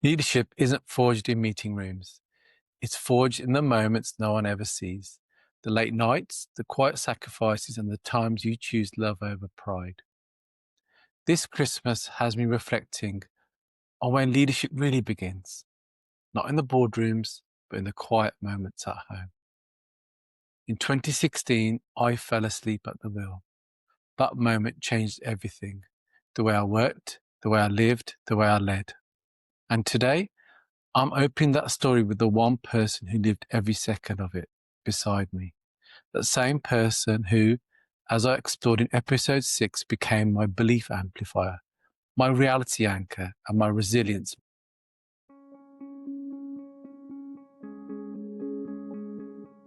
Leadership isn't forged in meeting rooms. It's forged in the moments no one ever sees. The late nights, the quiet sacrifices, and the times you choose love over pride. This Christmas has me reflecting on when leadership really begins, not in the boardrooms, but in the quiet moments at home. In 2016, I fell asleep at the wheel. That moment changed everything. The way I worked, the way I lived, the way I led. And today, I'm opening that story with the one person who lived every second of it beside me. That same person who, as I explored in episode 6, became my belief amplifier, my reality anchor, and my resilience.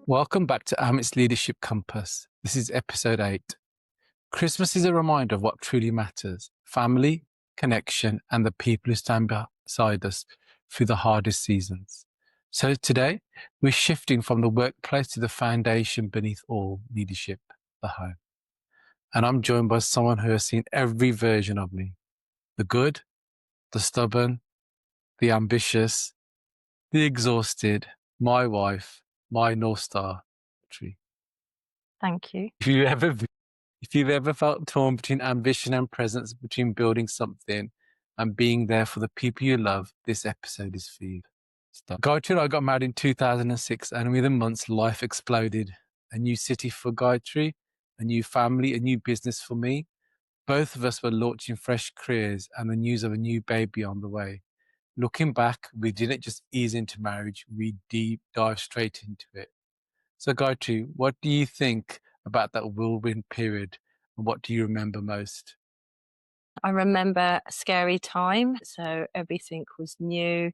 Welcome back to Amit's Leadership Compass. This is episode 8. Christmas is a reminder of what truly matters: family, connection, and the people who stand beside us through the hardest seasons. So today, we're shifting from the workplace to the foundation beneath all leadership, the home. And I'm joined by someone who has seen every version of me: the good, the stubborn, the ambitious, the exhausted, my wife, my North Star. Gaitri. Thank you. If you've ever felt torn between ambition and presence, between building something and being there for the people you love, this episode is for you. Gaitri and I got married in 2006, and within months, life exploded. A new city for Gaitri, a new family, a new business for me. Both of us were launching fresh careers and the news of a new baby on the way. Looking back, we didn't just ease into marriage, we deep dive straight into it. So, Gaitri, what do you think about that whirlwind period, and what do you remember most? I remember a scary time, so everything was new.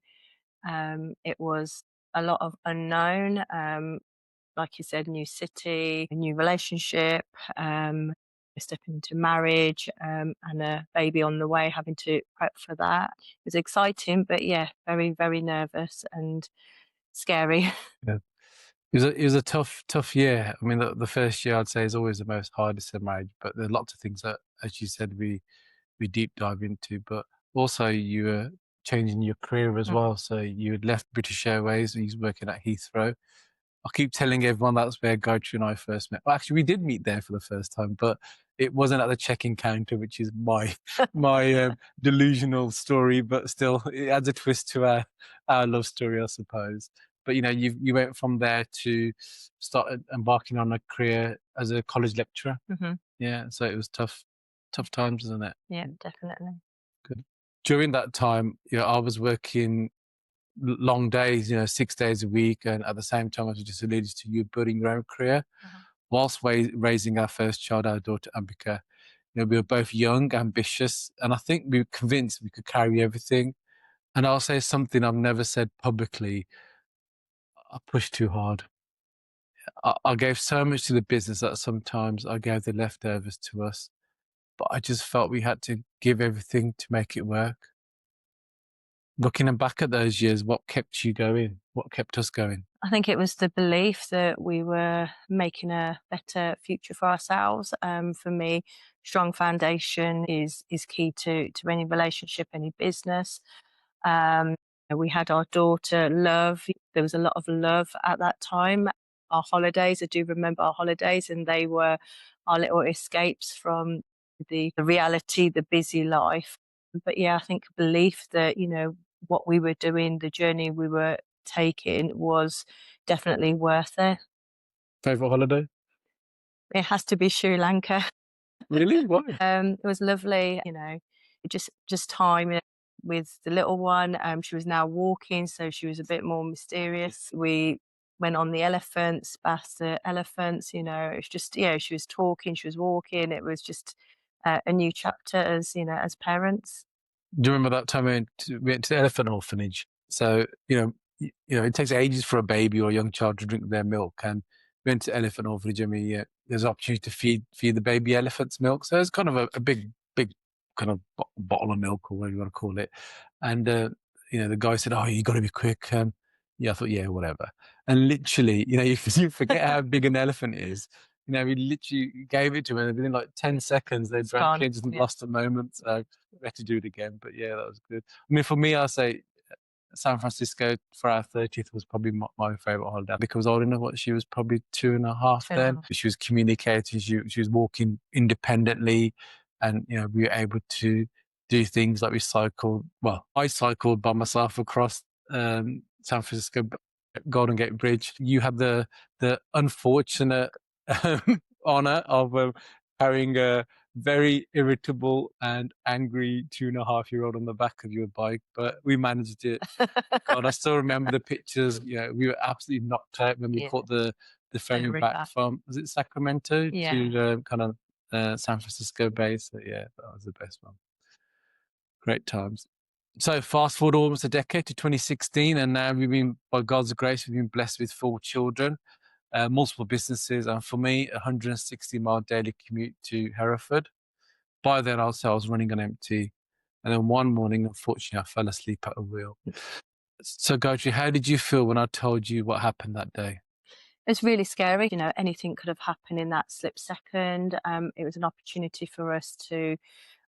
It was a lot of unknown. Like you said, new city, a new relationship, stepping into marriage, and a baby on the way, having to prep for that. It was exciting, but yeah, very, very nervous and scary. Yeah. It was a tough year. I mean, the first year I'd say is always the most hardest in marriage, but there are lots of things that, as you said, we deep dive into. But also, you were changing your career as well. So you had left British Airways and you was working at Heathrow. I keep telling everyone that's where Gaitri and I first met. Well, actually, we did meet there for the first time, but it wasn't at the check-in counter, which is my delusional story. But still, it adds a twist to our love story, I suppose. But you went from there to start embarking on a career as a college lecturer. Hmm. Yeah, so it was tough times, isn't it? Yeah, definitely. Good. During that time, I was working long days, 6 days a week, and at the same time, as you just alluded to, you building your own career whilst raising our first child, our daughter Ambika. We were both young, ambitious, and I think we were convinced we could carry everything. And I'll say something I've never said publicly: I pushed too hard. I gave so much to the business that sometimes I gave the leftovers to us, but I just felt we had to give everything to make it work. Looking back at those years, what kept you going? What kept us going? I think it was the belief that we were making a better future for ourselves. For me, strong foundation is key to any relationship, any business. Um, we had our daughter, Love. There was a lot of love at that time. Our holidays, I do remember our holidays, and they were our little escapes from the reality, the busy life. But yeah, I think belief that, what we were doing, the journey we were taking was definitely worth it. Favorite holiday? It has to be Sri Lanka. Really? Why? It was lovely, just time with the little one. She was now walking, so she was a bit more mysterious. We went on the elephants, bathed the elephants. It's just, she was talking, she was walking. It was just a new chapter as as parents. Do you remember that time we went to the elephant orphanage? So, it takes ages for a baby or a young child to drink their milk. And we went to elephant orphanage, and there's an opportunity to feed the baby elephants milk. So it's kind of a big kind of bottle of milk, or whatever you want to call it. And, the guy said, "Oh, you got to be quick." Yeah, I thought, yeah, whatever. And literally, you forget how big an elephant is. We literally gave it to him, and within like 10 seconds, they It's drank gone. it, just Yeah. lost a moment. So we had to do it again. But yeah, that was good. I mean, for me, I say San Francisco for our 30th was probably my favorite holiday. I think I was old enough, what, she was probably two and a half Two and a then. half. She was communicating, she was walking independently, and we were able to do things like we cycled. Well, I cycled by myself across San Francisco Golden Gate Bridge. You had the unfortunate honor of carrying a very irritable and angry 2.5-year-old on the back of your bike, but we managed it. God, I still remember the pictures. We were absolutely knocked out when we Yeah, caught the ferry very back bad. from, was it Sacramento Yeah. to kind of San Francisco Bay. So yeah, that was the best one. Great times. So fast forward almost a decade to 2016, and now by God's grace, we've been blessed with 4 children, multiple businesses, and for me, a 160-mile daily commute to Hereford. By then, I was running on empty. And then one morning, unfortunately, I fell asleep at a wheel. So, Gaitri, how did you feel when I told you what happened that day? It's really scary. Anything could have happened in that slip second. It was an opportunity for us to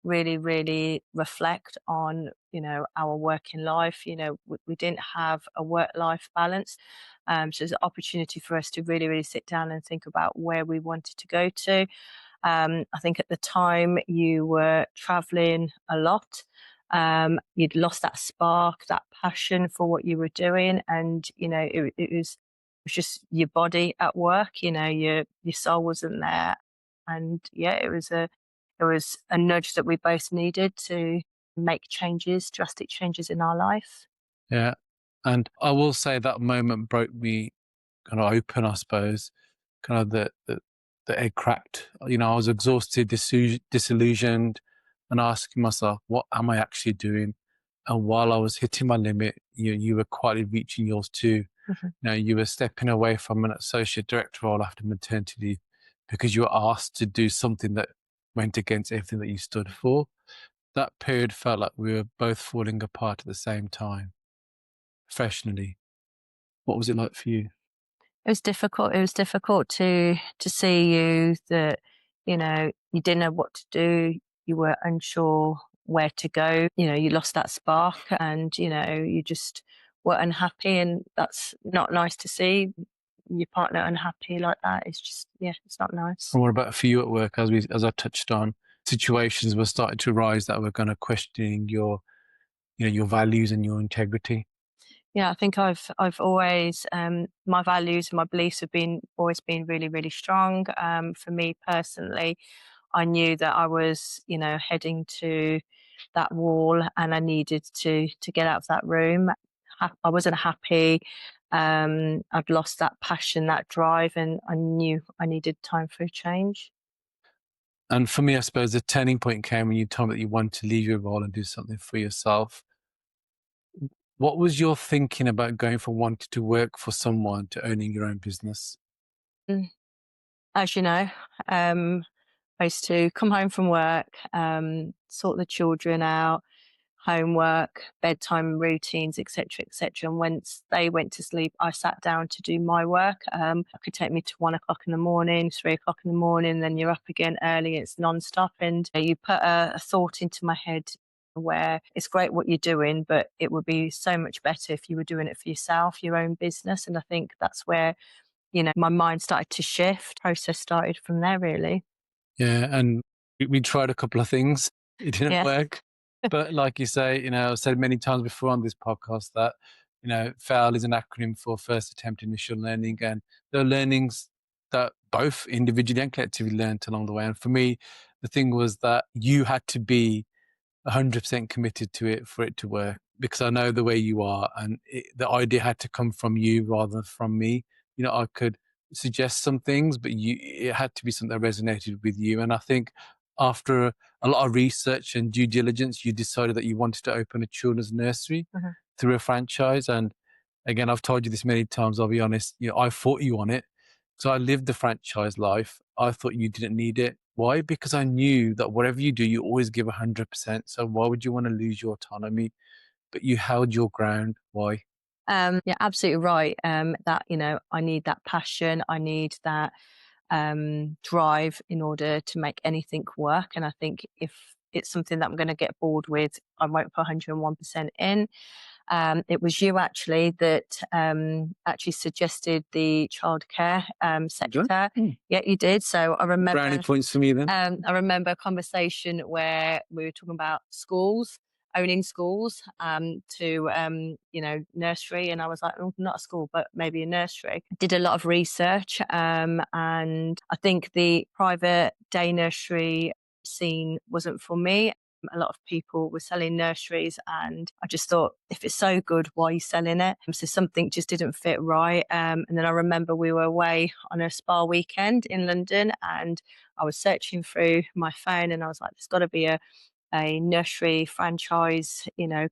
really, really reflect on, our working life. We didn't have a work-life balance. So it's an opportunity for us to really, really sit down and think about where we wanted to go to. I think at the time you were traveling a lot. You'd lost that spark, that passion for what you were doing, and it was just your body at work. Your soul wasn't there, and yeah, it was a nudge that we both needed to make changes, drastic changes in our life. Yeah. And I will say that moment broke me kind of open, I suppose. Kind of the egg cracked. I was exhausted, disillusioned, and asking myself, what am I actually doing? And while I was hitting my limit, you were quietly reaching yours too. Mhm. You were stepping away from an associate director role after maternity leave because you were asked to do something that went against everything that you stood for. That period felt like we were both falling apart at the same time, professionally. What was it like for you? It was difficult. It was difficult to see you that, you didn't know what to do. You were unsure where to go. You lost that spark and, you just were unhappy, and that's not nice to see your partner unhappy like that. It's just, yeah, it's not nice. And what about for you at work? As I touched on, situations were starting to rise that were kind of questioning your values and your integrity. Yeah, I think I've always my values and my beliefs have been always been really, really strong. For me personally, I knew that I was, heading to that wall, and I needed to get out of that room. I wasn't happy. I'd lost that passion, that drive, and I knew I needed time for a change. And for me, I suppose the turning point came when you told me that you wanted to leave your role and do something for yourself. What was your thinking about going from wanting to work for someone to owning your own business? Mm. As you know, um, I used to come home from work, sort the children out, homework, bedtime routines, etc., etc. And once they went to sleep, I sat down to do my work. It could take me to 1 o'clock in the morning, 3 o'clock in the morning, then you're up again early. It's non-stop, and you put a thought into my head where it's great what you're doing, but it would be so much better if you were doing it for yourself, your own business. And I think that's where my mind started to shift. Process started from there, really. Yeah, and we tried a couple of things. It didn't Yeah. work. But like you say, I've said many times before on this podcast that, FAIL is an acronym for first attempt initial learning. And there are learnings that both individually and collectively learned along the way. And for me, the thing was that you had to be 100% committed to it for it to work, because I know the way you are, and the idea had to come from you rather than from me. I could suggest some things, but it had to be something that resonated with you. And I think after a lot of research and due diligence, you decided that you wanted to open a children's nursery Mhm. through a franchise. And again, I've told you this many times, I'll be honest, I fought you on it. So I lived the franchise life. I thought you didn't need it. Why? Because I knew that whatever you do, you always give 100%. So why would you want to lose your autonomy? But you held your ground. Why? Yeah, absolutely right. That I need that passion. I need that drive in order to make anything work. And I think if it's something that I'm going to get bored with, I won't put 101% in. It was you actually that actually suggested the childcare Did I? sector. Yeah, you did. So Brownie points for me then. I remember a conversation where we were talking about schools, owning schools, to nursery, and I was like, oh, not a school, but maybe a nursery. Did a lot of research, and I think the private day nursery scene wasn't for me. A lot of people were selling nurseries, and I just thought, if it's so good, why are you selling it? So something just didn't fit right. And then I remember we were away on a spa weekend in London, and I was searching through my phone, and I was like, there's got to be a nursery franchise,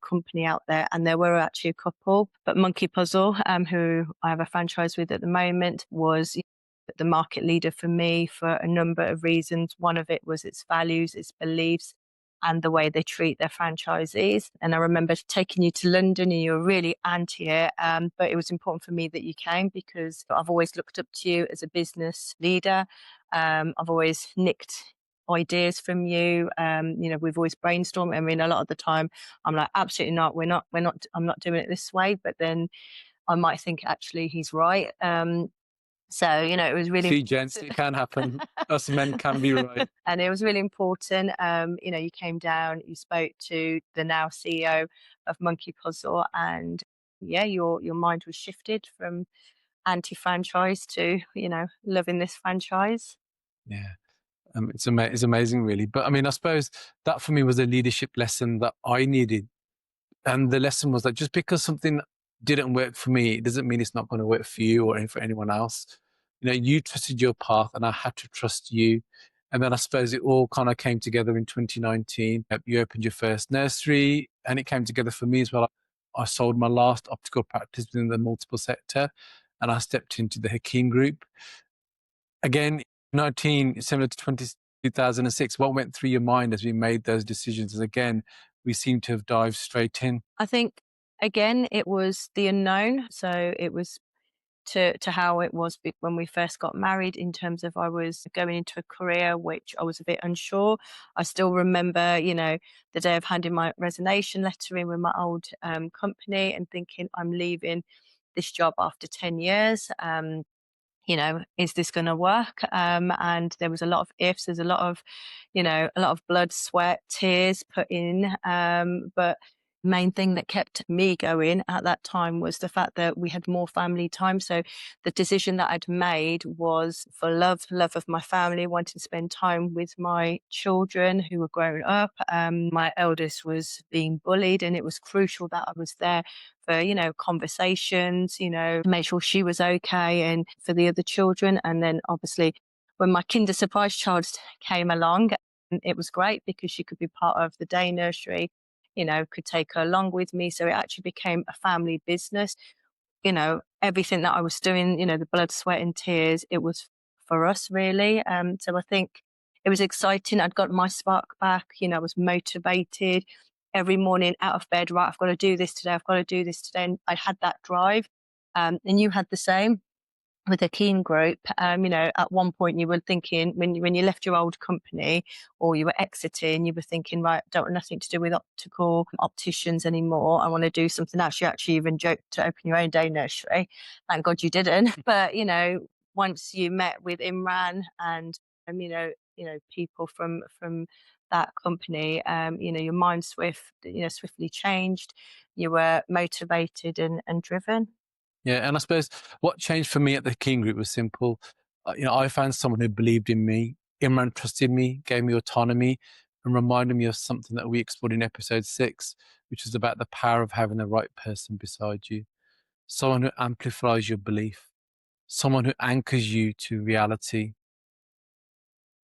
company out there. And there were actually a couple, but Monkey Puzzle, who I have a franchise with at the moment, was the market leader for me for a number of reasons. One of it was its values, its beliefs, and the way they treat their franchisees. And I remember taking you to London, and you were really anti it, but it was important for me that you came because I've always looked up to you as a business leader. I've always nicked ideas from you. We've always brainstormed. I mean, a lot of the time I'm like, absolutely not. We're not, I'm not doing it this way. But then I might think actually he's right. It was really See, gents, it can happen. Us men can be right. and it was really important. You came down, you spoke to the now CEO of Monkey Puzzle, and yeah, your mind was shifted from anti-franchise to, loving this franchise. Yeah. It's amazing, really. But I mean, I suppose that for me was a leadership lesson that I needed. And the lesson was that just because something didn't work for me, it doesn't mean it's not going to work for you or for anyone else. You trusted your path and I had to trust you. And then I suppose it all kind of came together in 2019. You opened your first nursery and it came together for me as well. I sold my last optical practice within the multiple sector and I stepped into the Hakeem Group. Again, 19, similar to 2006, what went through your mind as we made those decisions? As again, we seem to have dived straight in. I think again it was the unknown. So it was to how it was when we first got married, in terms of I was going into a career which I was a bit unsure. I still remember, the day of handing my resignation letter in with my old company and thinking, I'm leaving this job after 10 years. Is this going to work? And there was a lot of ifs. There's a lot of, a lot of blood, sweat, tears put in. But main thing that kept me going at that time was the fact that we had more family time. So the decision that I'd made was for love of my family, wanting to spend time with my children who were growing up. My eldest was being bullied, and it was crucial that I was there for, conversations, make sure she was okay, and for the other children. And then obviously when my Kinder Surprise child came along, it was great because she could be part of the day nursery, could take her along with me. So it actually became a family business. Everything that I was doing, the blood, sweat and tears, it was for us really. So I think it was exciting. I'd got my spark back, I was motivated every morning out of bed, right, I've got to do this today. I've got to do this today. And I had that drive. And you had the same with a keen group. At one point you were thinking, when you left your old company or you were exiting, you were thinking, right, don't want nothing to do with opticians anymore. I want to do something else. You actually even joked to open your own day nursery. Thank God you didn't. But, once you met with Imran and, people from that company, your mind swiftly changed. You were motivated and driven. Yeah, and I suppose what changed for me at the King Group was simple. I found someone who believed in me. Imran trusted me, gave me autonomy, and reminded me of something that we explored in episode 6, which is about the power of having the right person beside you. Someone who amplifies your belief, someone who anchors you to reality,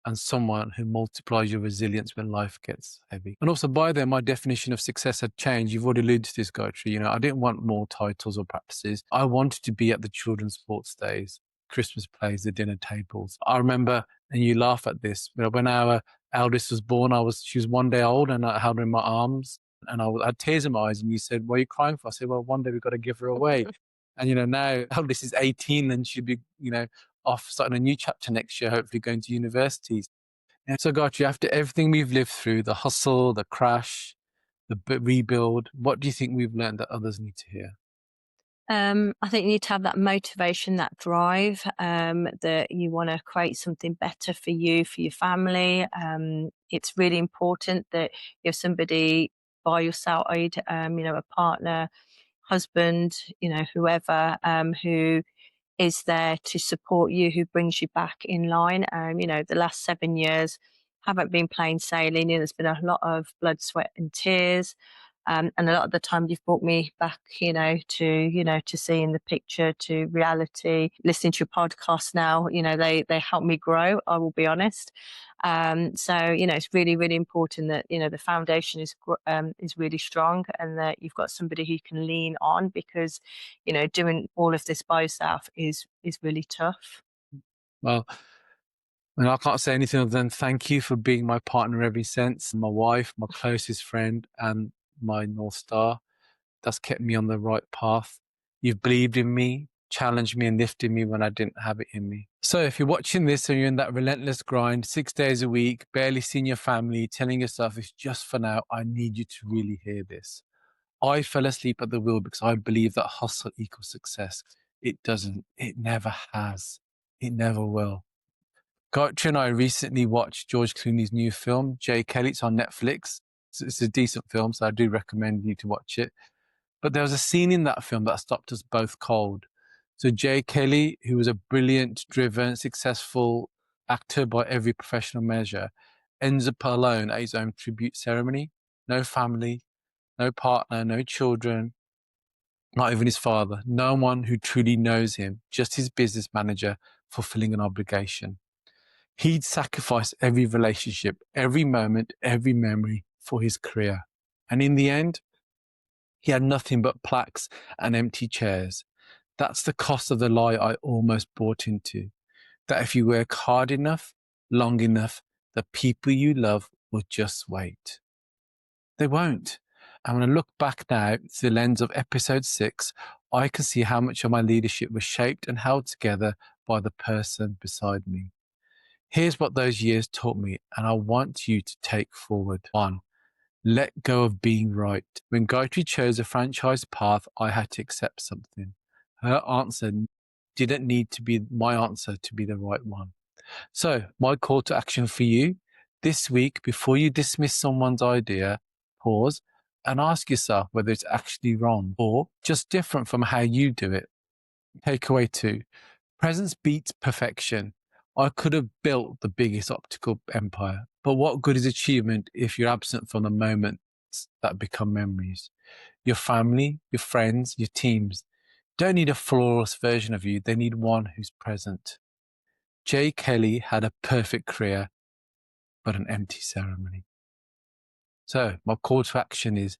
and someone who multiplies your resilience when life gets heavy. And also by then, my definition of success had changed. You've already alluded to this, Gaitri. I didn't want more titles or practices. I wanted to be at the children's sports days, Christmas plays, the dinner tables. I remember, and you laugh at this, when our eldest was born, she was 1 day old and I held her in my arms and I had tears in my eyes and you said, what are you crying for? I said, well, one day we've got to give her away. And, now eldest is 18 and she'll be, off starting a new chapter next year, hopefully going to universities. And so, Gautri, after everything we've lived through, the hustle, the crash, the rebuild? What do you think we've learned that others need to hear? I think you need to have that motivation, that drive, that you want to create something better for you, for your family. It's really important that you have somebody by your side, a partner, husband, whoever, who is there to support you, who brings you back in line. The last 7 years haven't been plain sailing. There's been a lot of blood, sweat, and tears. And a lot of the time you've brought me back, to seeing the picture, to reality, listening to your podcast now, they help me grow, I will be honest. So it's really, really important that, the foundation is really strong, and that you've got somebody who you can lean on, because, doing all of this by yourself is really tough. Well, and I can't say anything other than thank you for being my partner ever since, my wife, my closest friend, and my North Star. That's kept me on the right path. You've believed in me, challenged me, and lifted me when I didn't have it in me. So if you're watching this and you're in that relentless grind, 6 days a week, barely seeing your family, telling yourself it's just for now, I need you to really hear this. I fell asleep at the wheel because I believe that hustle equals success. It doesn't. It never has. It never will. Gaitri and I recently watched George Clooney's new film, Jay Kelly. It's on Netflix. It's a decent film, so I do recommend you to watch it. But there was a scene in that film that stopped us both cold. So Jay Kelly, who was a brilliant, driven, successful actor by every professional measure, ends up alone at his own tribute ceremony. No family, no partner, no children, not even his father. No one who truly knows him, just his business manager fulfilling an obligation. He'd sacrifice every relationship, every moment, every memory for his career. And in the end, he had nothing but plaques and empty chairs. That's the cost of the lie I almost bought into. That if you work hard enough, long enough, the people you love will just wait. They won't. And when I look back now through the lens of episode 6, I can see how much of my leadership was shaped and held together by the person beside me. Here's what those years taught me, and I want you to take forward. 1. Let go of being right. When Gaitri chose a franchise path, I had to accept something. Her answer didn't need to be my answer to be the right one. So, my call to action for you this week, before you dismiss someone's idea, pause and ask yourself whether it's actually wrong or just different from how you do it. Takeaway 2. Presence beats perfection. I could have built the biggest optical empire, but what good is achievement if you're absent from the moments that become memories? Your family, your friends, your teams don't need a flawless version of you. They need one who's present. Jay Kelly had a perfect career, but an empty ceremony. So my call to action is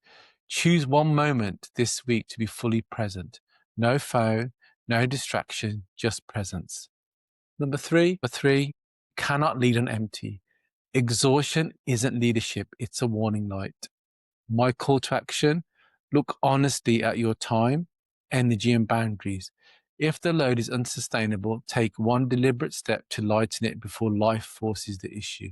choose one moment this week to be fully present. No phone, no distraction, just presence. Number three, cannot lead on empty. Exhaustion isn't leadership, it's a warning light. My call to action, look honestly at your time, energy, and boundaries. If the load is unsustainable, take one deliberate step to lighten it before life forces the issue.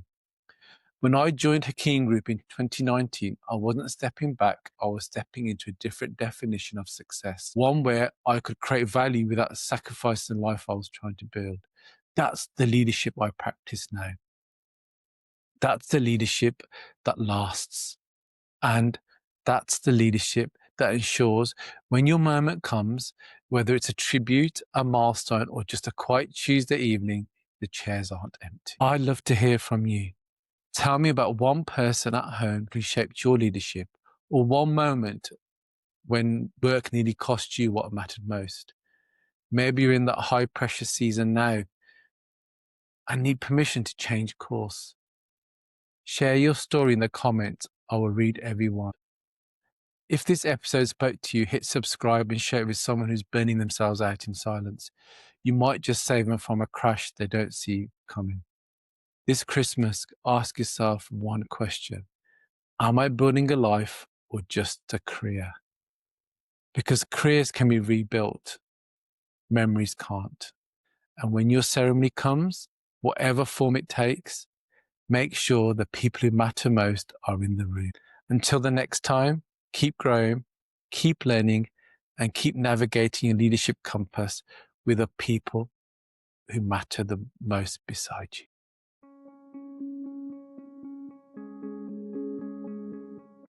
When I joined Hakeem Group in 2019, I wasn't stepping back, I was stepping into a different definition of success, one where I could create value without sacrificing the life I was trying to build. That's the leadership I practice now. That's the leadership that lasts. And that's the leadership that ensures when your moment comes, whether it's a tribute, a milestone, or just a quiet Tuesday evening, the chairs aren't empty. I'd love to hear from you. Tell me about one person at home who shaped your leadership, or one moment when work nearly cost you what mattered most. Maybe you're in that high pressure season now and need permission to change course. Share your story in the comments. I will read every one. If this episode spoke to you, hit subscribe and share it with someone who's burning themselves out in silence. You might just save them from a crash they don't see coming. This Christmas, ask yourself one question. Am I building a life or just a career? Because careers can be rebuilt, memories can't. And when your ceremony comes, whatever form it takes, make sure the people who matter most are in the room. Until the next time, keep growing, keep learning, and keep navigating your leadership compass with the people who matter the most beside you.